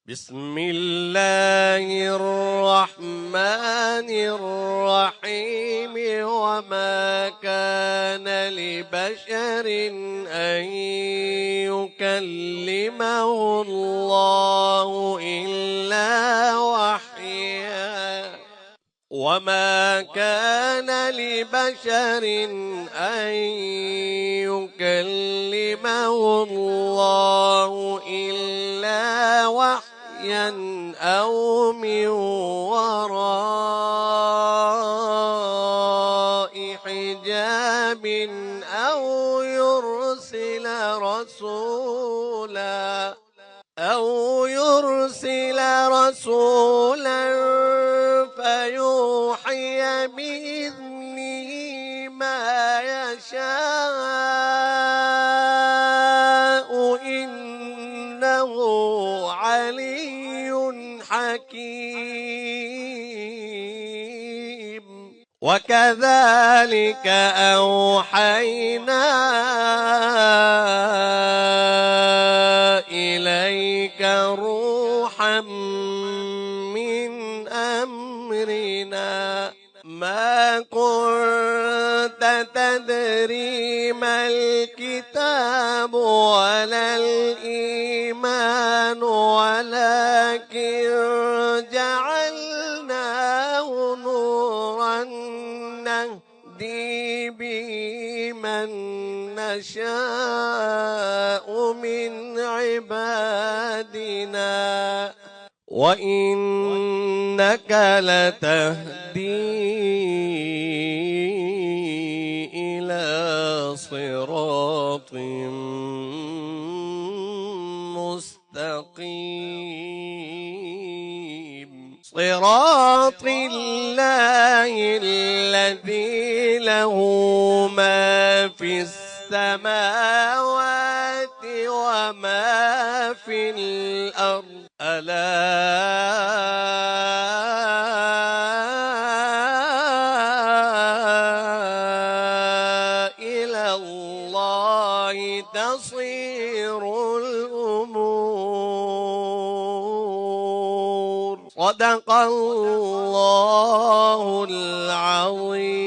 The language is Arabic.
بسم الله الرحمن الرحيم. وما كان لبشر أن يكلمه الله إلا وحيا. وما كان لبشر أن يكلمه الله إلا وحيا أو من وراء حجاب أو يرسل رسولا فيوحي بإذنه ما يشاء إنه علي حكيم. وكذلك أوحينا إليك روحا من أمرنا ما كنت تدري ما الكتاب ولا الإيمان ولكن جعلناه نورا نهدي به من نشاء من عبادنا وإنك لتهدي إلى صراط مستقيم. صراط الله الذي له ما في السماوات وما في الأرض ألا إلى الله تصير الأمور. صدق الله العظيم.